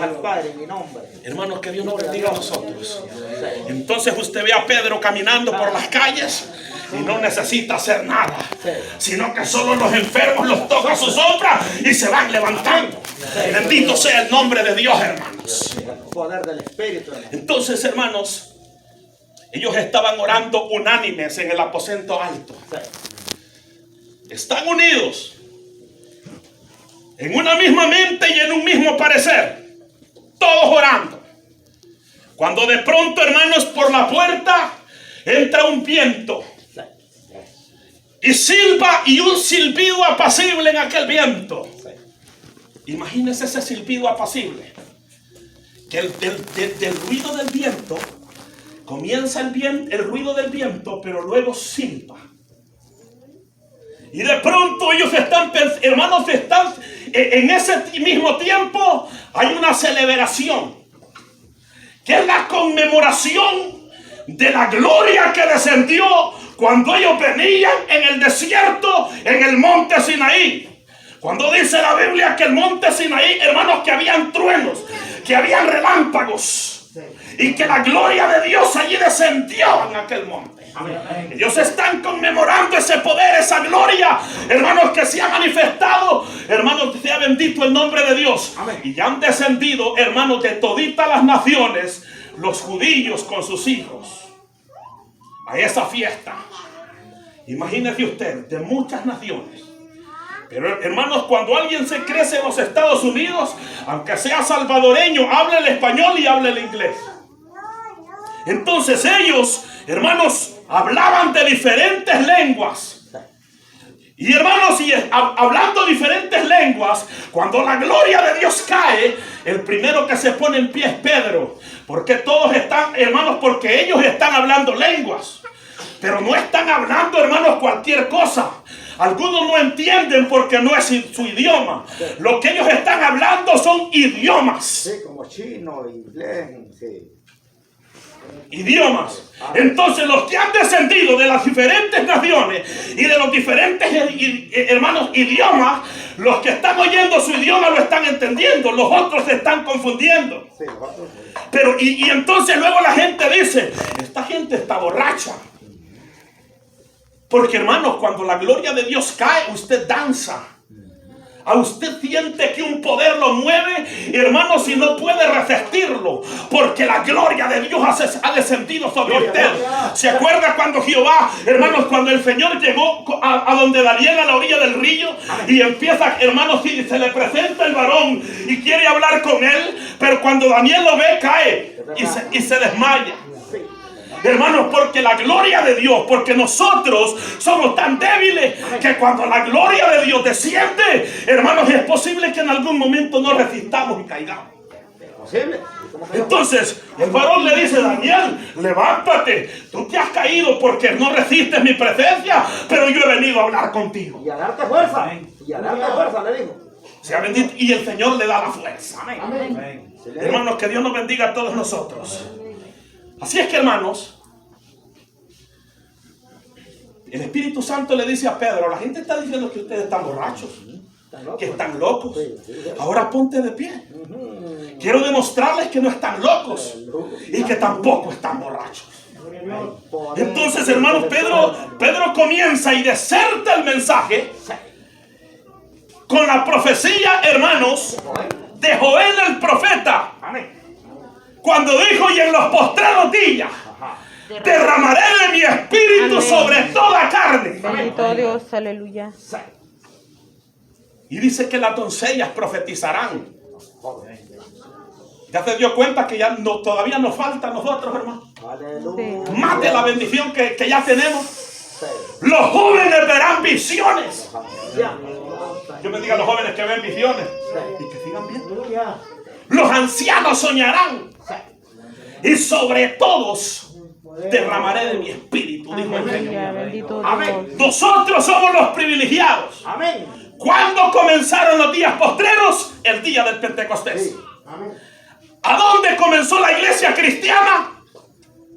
al Padre en mi nombre. Hermanos, que Dios nos bendiga a nosotros. Entonces usted ve a Pedro caminando por las calles y no necesita hacer nada, sino que solo los enfermos los toca su sombra y se van levantando. Bendito sea el nombre de Dios, hermanos. El poder del Espíritu, hermano. Entonces, hermanos, ellos estaban orando unánimes en el aposento alto. Están unidos en una misma mente y en un mismo parecer, todos orando. Cuando de pronto, hermanos, por la puerta entra un viento y silba, y un silbido apacible en aquel viento. Imagínense ese silbido apacible, que del ruido del viento comienza el ruido del viento, pero luego silba. Y de pronto ellos están, hermanos, en ese mismo tiempo hay una celebración, que es la conmemoración de la gloria que descendió cuando ellos venían en el desierto, en el monte Sinaí. Cuando dice la Biblia que el monte Sinaí, hermanos, que habían truenos, que habían relámpagos, y que la gloria de Dios allí descendió en aquel monte. Ellos están conmemorando ese poder, esa gloria, hermanos, que se ha manifestado. Hermanos, sea bendito el nombre de Dios. Y ya han descendido, hermanos, de toditas las naciones, los judíos con sus hijos, a esa fiesta. Imagínese usted, de muchas naciones. Pero, hermanos, cuando alguien se crece en los Estados Unidos, aunque sea salvadoreño, habla el español y habla el inglés. Entonces ellos, hermanos, hablaban de diferentes lenguas. Y, hermanos, hablando diferentes lenguas, cuando la gloria de Dios cae, el primero que se pone en pie es Pedro. Porque todos están, hermanos, porque ellos están hablando lenguas. Pero no están hablando, hermanos, cualquier cosa. Algunos no entienden porque no es su idioma. Lo que ellos están hablando son idiomas. Sí, como chino, inglés, sí. Idiomas. Entonces los que han descendido de las diferentes naciones y de los diferentes hermanos idiomas, los que están oyendo su idioma lo están entendiendo, los otros se están confundiendo. Pero y entonces luego la gente dice, esta gente está borracha. Porque, hermanos, cuando la gloria de Dios cae, usted danza. A usted siente que un poder lo mueve, hermanos, y no puede resistirlo, porque la gloria de Dios ha descendido sobre usted. ¿Se acuerda cuando Jehová, hermanos, cuando el Señor llegó a donde Daniel, a la orilla del río, y empieza, hermanos, y se le presenta el varón y quiere hablar con él, pero cuando Daniel lo ve, cae y se desmaya? Hermanos, porque la gloria de Dios, porque nosotros somos tan débiles que cuando la gloria de Dios desciende, hermanos, es posible que en algún momento no resistamos y caigamos. Entonces, el varón le dice, Daniel, levántate, tú te has caído porque no resistes mi presencia, pero yo he venido a hablar contigo. Y a darte fuerza, y a darte fuerza, le dijo. Sea bendito, y el Señor le da la fuerza. Amén. Hermanos, que Dios nos bendiga a todos nosotros. Así es que, hermanos, el Espíritu Santo le dice a Pedro, la gente está diciendo que ustedes están borrachos, que están locos. Ahora ponte de pie. Quiero demostrarles que no están locos y que tampoco están borrachos. Entonces, hermanos, Pedro comienza y deserta el mensaje con la profecía, hermanos, de Joel el profeta. Cuando dijo, y en los postreros días derramaré de mi espíritu sobre toda carne. Bendito Dios, aleluya. Y dice que las doncellas profetizarán. ¿Ya se dio cuenta que todavía nos falta a nosotros, hermano? Aleluya. Más de la bendición que ya tenemos. Los jóvenes verán visiones. Yo me diga a los jóvenes que ven visiones y que sigan viendo. Los ancianos soñarán. Y sobre todos derramaré de mi espíritu, dijo el Señor. Bendito Amén. Dios. Nosotros somos los privilegiados. Amén. ¿Cuándo comenzaron los días postreros? El día del Pentecostés. Amén. ¿A dónde comenzó la iglesia cristiana?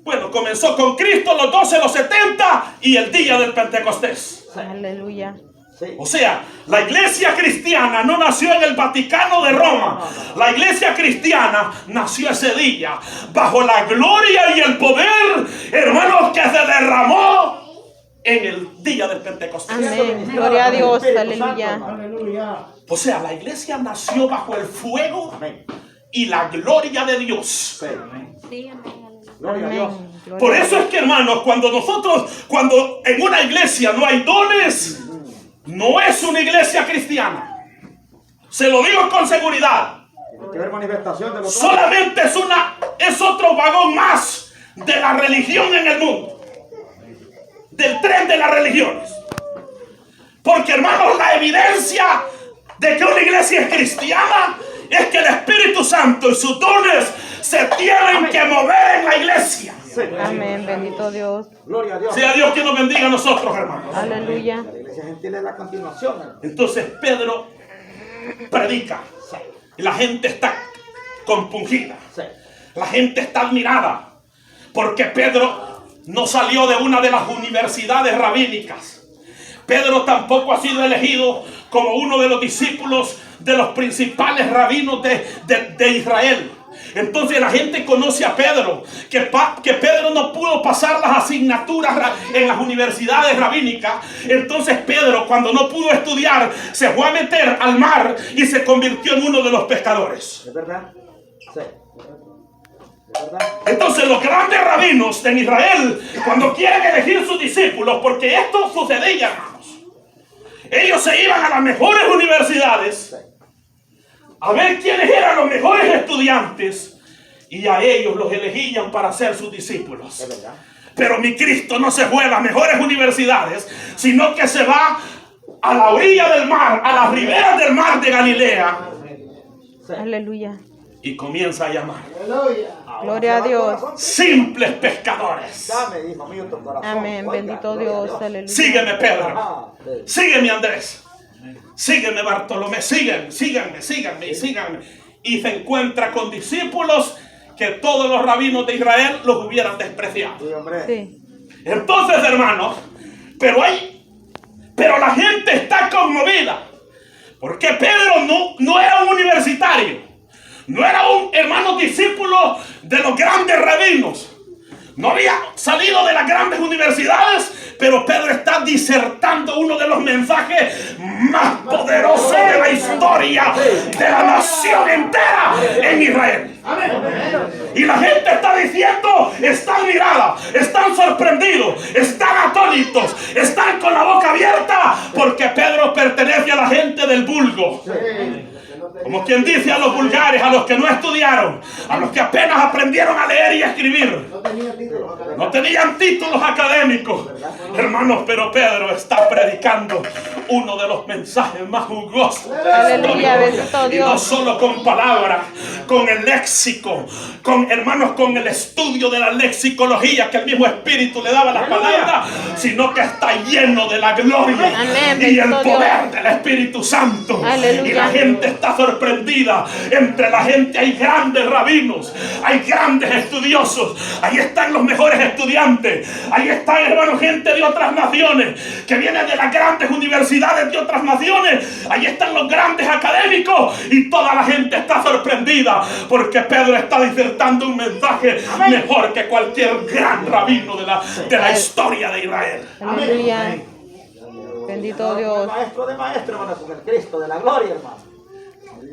Bueno, comenzó con Cristo, los 12, los 70 y el día del Pentecostés. Aleluya. Sí. O sea, la iglesia cristiana no nació en el Vaticano de Roma. La iglesia cristiana nació ese día bajo la gloria y el poder, hermanos, que se derramó en el día del Pentecostés. Amén. Gloria a Dios. Aleluya. O sea, la iglesia nació bajo el fuego Amén. y la gloria de Dios. Sí. Sí, amén. Gloria a Dios. Amén. Gloria Por a eso es que, hermanos, cuando en una iglesia no hay dones, no es una iglesia cristiana. Se lo digo con seguridad. Tiene que haber manifestación de los dones. Solamente es otro vagón más de la religión en el mundo. Del tren de las religiones. Porque, hermanos, la evidencia de que una iglesia es cristiana es que el Espíritu Santo y sus dones se tienen que mover en la iglesia. Sí. Amén. Bendito Dios. Gloria a Dios. Sea Dios quien nos bendiga a nosotros, hermanos. Aleluya. La iglesia gentil es la continuación, hermano. Entonces Pedro predica. Sí. Y la gente está compungida. Sí. La gente está admirada. Porque Pedro no salió de una de las universidades rabínicas. Pedro tampoco ha sido elegido como uno de los discípulos de los principales rabinos de Israel. Entonces la gente conoce a Pedro, que Pedro no pudo pasar las asignaturas en las universidades rabínicas. Entonces Pedro, cuando no pudo estudiar, se fue a meter al mar y se convirtió en uno de los pescadores. ¿Es verdad? Sí. ¿Es verdad? Entonces los grandes rabinos en Israel, cuando quieren elegir sus discípulos, porque esto sucedía, hermanos, ellos se iban a las mejores universidades a ver quiénes eran los mejores estudiantes y a ellos los elegían para ser sus discípulos. ¿Es verdad? Pero mi Cristo no se fue a las mejores universidades, sino que se va a la orilla del mar, a las riberas del mar de Galilea, Sí. Aleluya. y comienza a llamar Gloria a Dios. simples pescadores. Dame, hijo mío, tu corazón. Amén. Oiga, Bendito gloria a Dios. Aleluya. Sígueme, Pedro. Ajá, sí. Sígueme, Andrés. Sígueme, Bartolomé. Síganme. Y se encuentra con discípulos que todos los rabinos de Israel los hubieran despreciado. Sí, hombre. Sí. Entonces, hermanos, pero la gente está conmovida. Porque Pedro no era un universitario. No era un hermano discípulo de los grandes rabinos. No había salido de las grandes universidades, pero Pedro está disertando uno de los mensajes más poderosos de la historia de la nación entera en Israel. Y la gente está diciendo, están admirada, están sorprendidos, están atónitos, están con la boca abierta, porque Pedro pertenece a la gente del vulgo. Como quien dice, a los vulgares, a los que no estudiaron, a los que apenas aprendieron a leer y a escribir. No tenían títulos académicos, hermanos, pero Pedro está predicando uno de los mensajes más jugosos. Aleluya, bendito Y no Dios. solo con palabras, con el léxico, con el estudio de la lexicología que el mismo Espíritu le daba a las palabras, sino que está lleno de la gloria Amén, y el bendito poder Dios. del Espíritu Santo. Aleluya. Y la gente está sorprendida. Entre la gente hay grandes rabinos, hay grandes estudiosos, ahí están los mejores estudiantes, ahí están, hermanos, gente de otras naciones que vienen de las grandes universidades de otras naciones, ahí están los grandes académicos, y toda la gente está sorprendida porque Pedro está disertando un mensaje mejor que cualquier gran rabino de la historia de Israel. Aleluya. Bendito Dios. El maestro de maestros, hermano, con el Cristo de la gloria, hermano.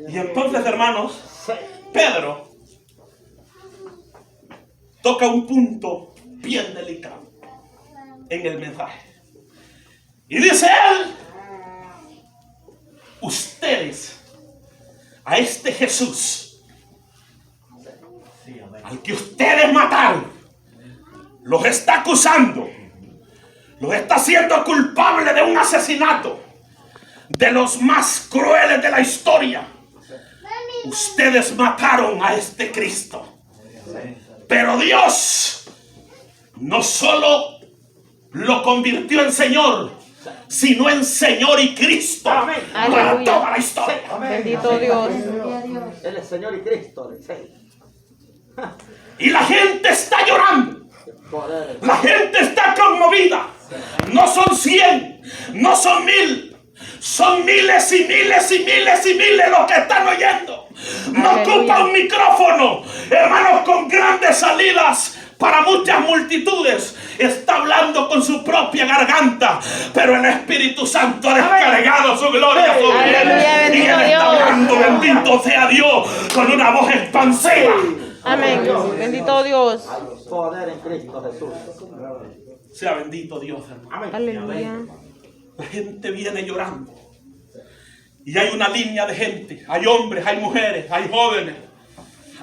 Y entonces, hermanos, Sí. Pedro toca un punto bien delicado en el mensaje. Y dice él, ustedes, a este Jesús, al que ustedes mataron, los está acusando, los está haciendo culpable de un asesinato de los más crueles de la historia. Ustedes mataron a este Cristo. Pero Dios no solo lo convirtió en Señor, sino en Señor y Cristo Amén. para Aleluya. toda la historia. Amén. Bendito Amén. Dios. Gloria a Dios. Él es Señor y Cristo. Sí. Y la gente está llorando. Poder. La gente está conmovida. No son 100, no son 1000, Son miles y miles y miles y miles los que están oyendo. No ocupa un micrófono, hermanos, con grandes salidas para muchas multitudes. Está hablando con su propia garganta, pero el Espíritu Santo ha descargado su gloria sobre él. Y él está hablando, bendito sea Dios, con una voz expansiva. Amén. Bendito Dios. Hay poder en Cristo Jesús. Sea bendito Dios, hermano. Aleluya. La gente viene llorando. Y hay una línea de gente. Hay hombres, hay mujeres, hay jóvenes.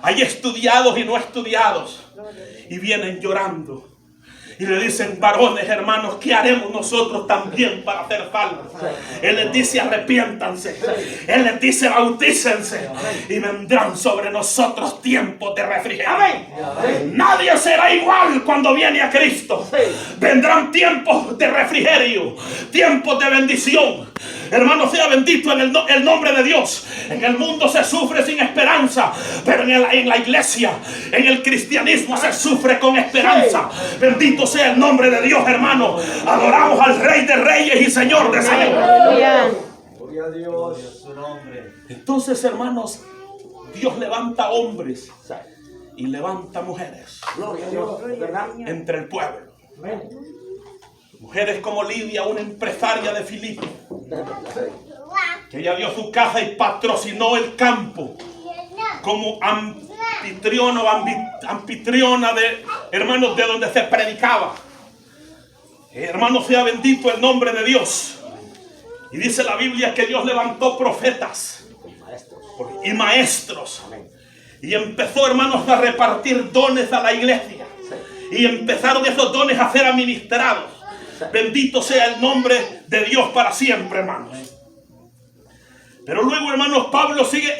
Hay estudiados y no estudiados. Y vienen llorando. Y le dicen, varones, hermanos, ¿qué haremos nosotros también para hacer salvos? Él les dice, arrepiéntanse. Él les dice, bautícense. Y vendrán sobre nosotros tiempos de refrigerio. Nadie será igual cuando viene a Cristo. Vendrán tiempos de refrigerio, tiempos de bendición. Hermano, sea bendito en el nombre de Dios. En el mundo se sufre sin esperanza, pero en la iglesia, en el cristianismo se sufre con esperanza. Bendito sea el nombre de Dios, hermano. Adoramos al Rey de Reyes y Señor de Señores. Aleluya. Gloria a Dios, su nombre. Entonces, hermanos, Dios levanta hombres y levanta mujeres Gloria a Dios, ¿verdad? entre el pueblo. Amén. Mujeres como Lidia, una empresaria de Filipo, que ella dio su casa y patrocinó el campo como anfitriona de, hermanos, de donde se predicaba. Hermanos, sea bendito el nombre de Dios. Y dice la Biblia que Dios levantó profetas y maestros. Y empezó, hermanos, a repartir dones a la iglesia. Y empezaron esos dones a ser administrados. Bendito sea el nombre de Dios para siempre, hermanos. Pero luego, hermanos, Pedro sigue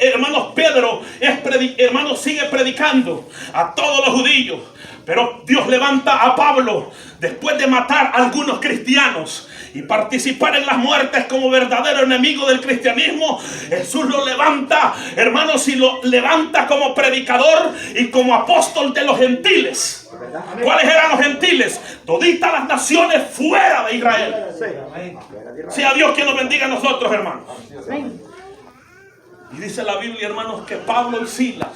predicando a todos los judíos. Pero Dios levanta a Pablo después de matar a algunos cristianos y participar en las muertes como verdadero enemigo del cristianismo. Jesús lo levanta, hermanos, y lo levanta como predicador y como apóstol de los gentiles. ¿Cuáles eran los gentiles? Toditas las naciones fuera de Israel. Sea Dios quien nos bendiga a nosotros, hermanos. Y dice la Biblia, hermanos, que Pablo y Silas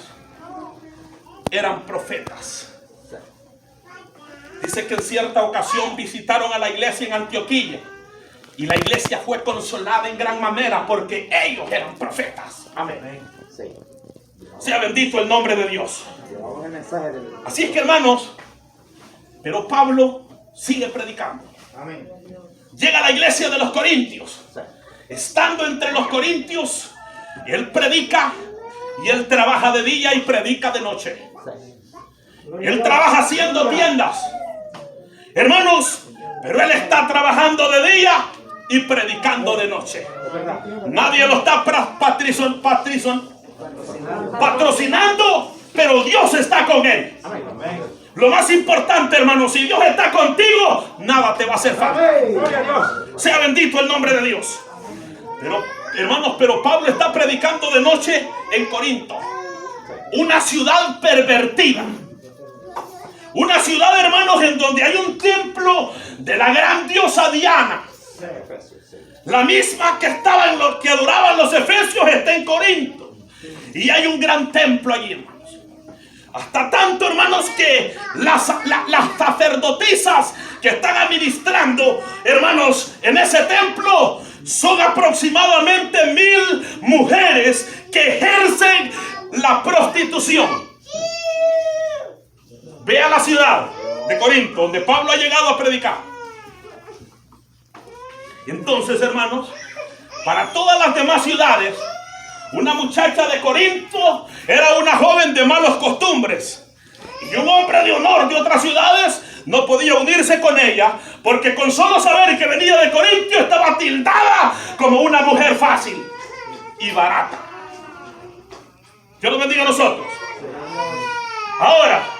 eran profetas. Dice que en cierta ocasión visitaron a la iglesia en Antioquía. Y la iglesia fue consolada en gran manera porque ellos eran profetas. Amén. Sea bendito el nombre de Dios. Así es que, hermanos, pero Pablo sigue predicando. Llega a la iglesia de los Corintios. Estando entre los Corintios, él predica y él trabaja de día y predica de noche. Él trabaja haciendo tiendas, hermanos, pero él está trabajando de día y predicando de noche. Nadie lo está patrocinando, pero Dios está con él. Lo más importante, hermanos, si Dios está contigo, nada te va a hacer falta. Sea bendito el nombre de Dios. Pero, hermanos, Pablo está predicando de noche en Corinto, una ciudad pervertida. Una ciudad, hermanos, en donde hay un templo de la gran diosa Diana. La misma que estaba en los que adoraban los efesios está en Corinto. Y hay un gran templo allí, hermanos. Hasta tanto, hermanos, que las sacerdotisas que están administrando, hermanos, en ese templo son aproximadamente 1000 mujeres que ejercen la prostitución. Ve a la ciudad de Corinto, donde Pablo ha llegado a predicar. Entonces, hermanos, para todas las demás ciudades, una muchacha de Corinto era una joven de malas costumbres. Y un hombre de honor de otras ciudades no podía unirse con ella, porque con solo saber que venía de Corinto estaba tildada como una mujer fácil y barata. Dios nos bendiga a nosotros. Ahora,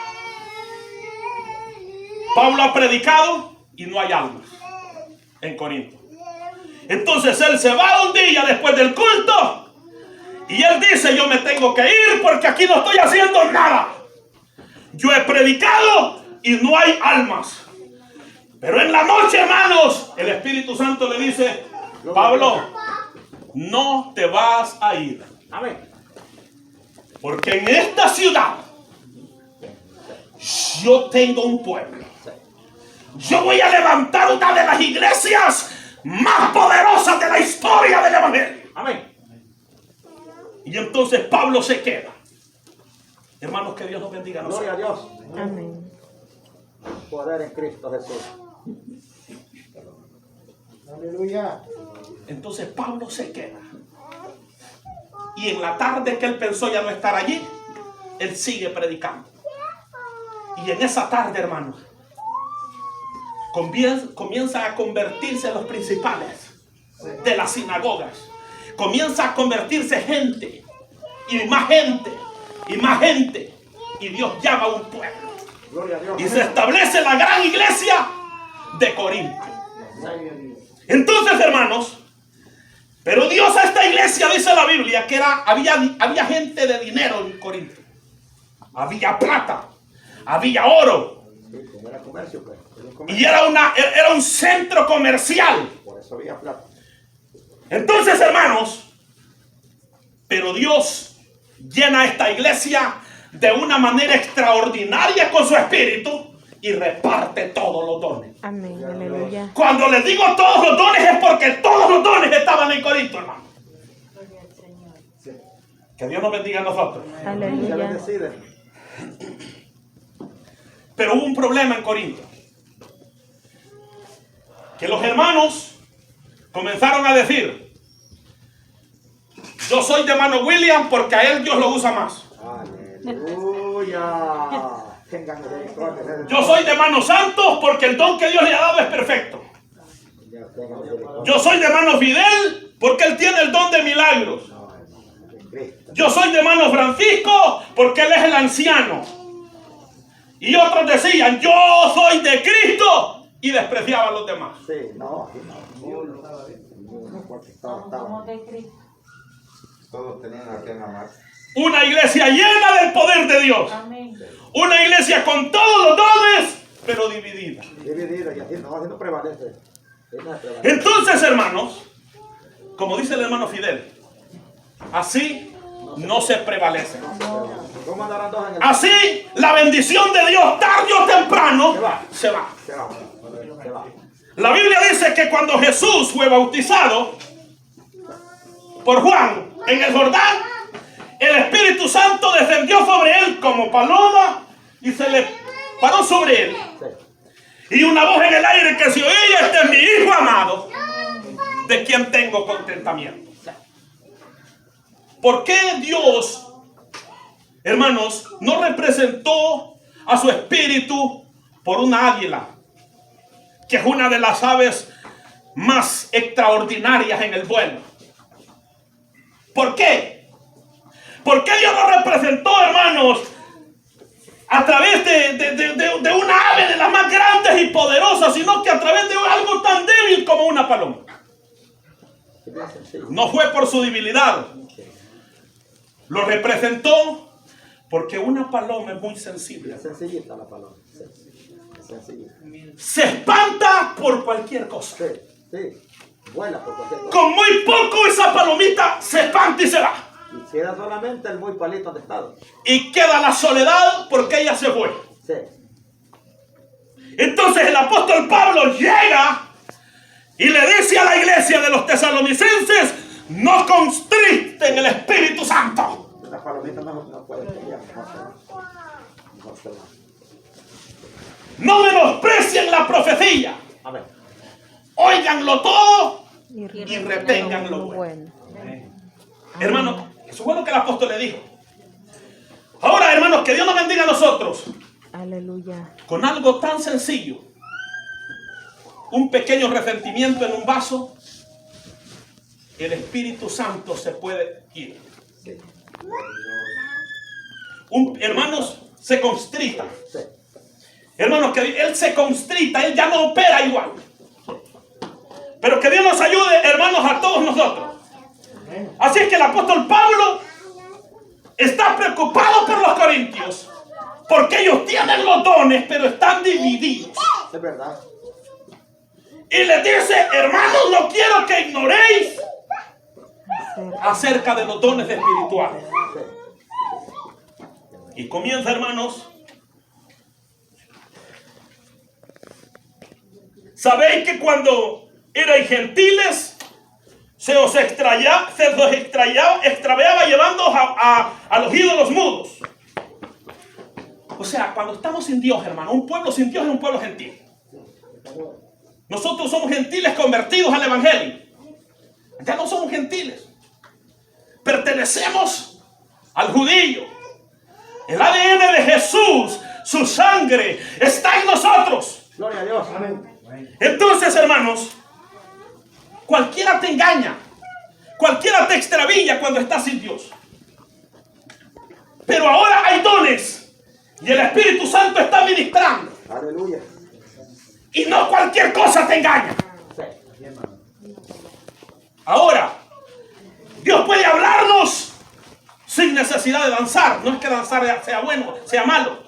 Pablo ha predicado y no hay almas en Corinto. Entonces él se va un día después del culto y él dice: yo me tengo que ir porque aquí no estoy haciendo nada. Yo he predicado y no hay almas. Pero en la noche, hermanos, el Espíritu Santo le dice: Pablo, no te vas a ir. Amén. Porque en esta ciudad yo tengo un pueblo. Yo voy a levantar una de las iglesias más poderosas de la historia del evangelio. Amén. Y entonces Pablo se queda. Hermanos, que Dios nos bendiga a nosotros. Gloria a Dios. Amén. Poder en Cristo Jesús. Aleluya. Entonces Pablo se queda. Y en la tarde que él pensó ya no estar allí, él sigue predicando. Y en esa tarde, hermanos, comienza a convertirse en los principales de las sinagogas. Comienza a convertirse gente, y más gente, y más gente. Y Dios llama a un pueblo. Gloria a Dios. Y se establece la gran iglesia de Corinto. Entonces, hermanos, pero Dios a esta iglesia, dice la Biblia, que había gente de dinero en Corinto. Había plata, había oro. Sí, como era comercio, pues. Era un Y comercio. era un centro comercial. Por eso había plata. Entonces, hermanos, pero Dios llena esta iglesia de una manera extraordinaria con su espíritu y reparte todos los dones. Amén. Aleluya. Cuando les digo todos los dones es porque todos los dones estaban en Corinto, hermano. Sí. Que Dios nos bendiga a nosotros. Ya Aleluya. bendecide. Pero hubo un problema en Corinto. Que los hermanos comenzaron a decir: yo soy de hermano William porque a él Dios lo usa más. Aleluya. Tengan misericordia. Yo soy de hermano Santos porque el don que Dios le ha dado es perfecto. Ya, tengan misericordia. Yo soy de hermano Fidel porque él tiene el don de milagros. No, hermano, en Cristo. Yo soy de hermano Francisco porque él es el anciano. Y otros decían: yo soy de Cristo, y despreciaban a los demás. Sí, no, aquí no. No, porque estaba. Todos tenían a quien amar. Una iglesia llena del poder de Dios. Una iglesia con todos los dones, pero dividida. Dividido y así no prevalece. Sí, no prevalece. Entonces, hermanos, como dice el hermano Fidel, así no se prevalece. ¿Cómo andarán dos en el Así la bendición de Dios tarde o temprano se va. Se va. Se va. La Biblia dice que cuando Jesús fue bautizado por Juan en el Jordán, el Espíritu Santo descendió sobre él como paloma y se le paró sobre él. Sí. Y una voz en el aire que se oía: este es mi Hijo amado, de quien tengo contentamiento. ¿Por qué Dios, hermanos, no representó a su espíritu por una águila, que es una de las aves más extraordinarias en el vuelo? ¿Por qué? ¿Por qué Dios no representó, hermanos, a través de una ave de las más grandes y poderosas, sino que a través de algo tan débil como una paloma? No fue por su debilidad. Lo representó porque una paloma es muy sensible. Es sencillita la palabra. Sí. Es sencillita. Se espanta por cualquier cosa. Sí, sí. Vuela por cualquier cosa. Con muy poco esa palomita se espanta y se va. Y queda solamente el muy palito de estado. Y queda la soledad porque ella se fue. Sí. Entonces el apóstol Pablo llega y le dice a la iglesia de los tesalonicenses: no constricten el Espíritu Santo. La palomita no puede pelear. No se va. No menosprecien la profecía. Amén. Óiganlo todo Y retengan lo bueno. bueno. Hermano, eso fue lo que el apóstol le dijo. Ahora, hermanos, que Dios nos bendiga a nosotros Aleluya. con algo tan sencillo. Un pequeño resentimiento en un vaso, el Espíritu Santo se puede ir. Sí. Hermanos, se constrita. Sí. Hermanos, que él se constrita, él ya no opera igual. Pero que Dios nos ayude, hermanos, a todos nosotros. Así es que el apóstol Pablo está preocupado por los corintios, porque ellos tienen los dones, pero están divididos. Es verdad. Y les dice: hermanos, no quiero que ignoréis acerca de los dones espirituales. Y comienza, hermanos. Sabéis que cuando erais gentiles, se os extraviaba llevándoos a los ídolos mudos. O sea, cuando estamos sin Dios, hermano, un pueblo sin Dios es un pueblo gentil. Nosotros somos gentiles convertidos al evangelio. Ya no somos gentiles. Pertenecemos al judío. El ADN de Jesús, su sangre, está en nosotros. Gloria a Dios. Amén. Entonces, hermanos, cualquiera te engaña, cualquiera te extravía cuando estás sin Dios. Pero ahora hay dones y el Espíritu Santo está ministrando. Aleluya. Y no cualquier cosa te engaña. Ahora, Dios puede hablarnos sin necesidad de danzar. No es que danzar sea bueno, sea malo.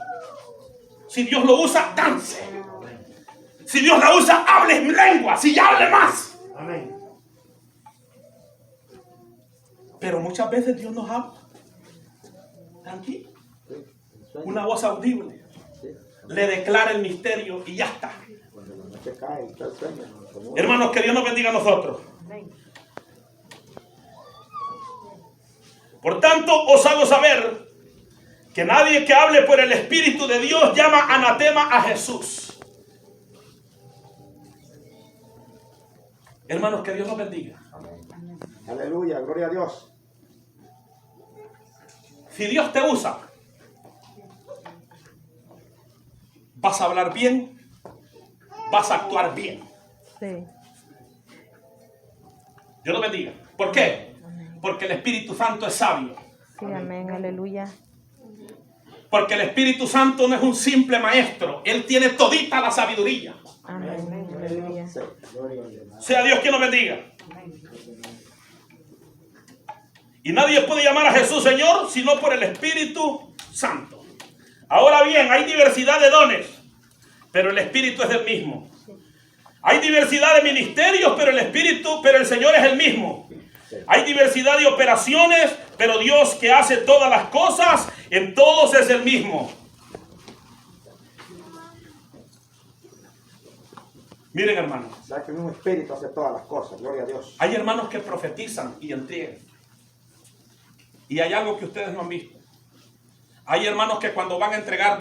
Si Dios lo usa, dance. Si Dios la usa, hable en lengua. Si hable más. Amén. Pero muchas veces Dios nos habla. Tranquilo. Una voz audible. Le declara el misterio y ya está. Cuando la noche cae, está el sueño. Hermanos, que Dios nos bendiga a nosotros. Por tanto, os hago saber que nadie que hable por el Espíritu de Dios llama anatema a Jesús. Hermanos, que Dios nos bendiga. Aleluya, gloria a Dios. Si Dios te usa, vas a hablar bien, vas a actuar bien. Sí. Dios nos bendiga. ¿Por qué? Porque el Espíritu Santo es sabio. Sí, amén, aleluya. Porque el Espíritu Santo no es un simple maestro. Él tiene todita la sabiduría. Amén, aleluya. Sí, gloria a Dios. Sea Dios quien nos bendiga. Y nadie puede llamar a Jesús Señor sino por el Espíritu Santo. Ahora bien, hay diversidad de dones, pero el Espíritu es el mismo. Hay diversidad de ministerios, pero el Señor es el mismo. Hay diversidad de operaciones, pero Dios que hace todas las cosas, en todos es el mismo. Miren, hermanos. O sea que el mismo Espíritu hace todas las cosas, gloria a Dios. Hay hermanos que profetizan y entregan. Y hay algo que ustedes no han visto. Hay hermanos que cuando van a entregar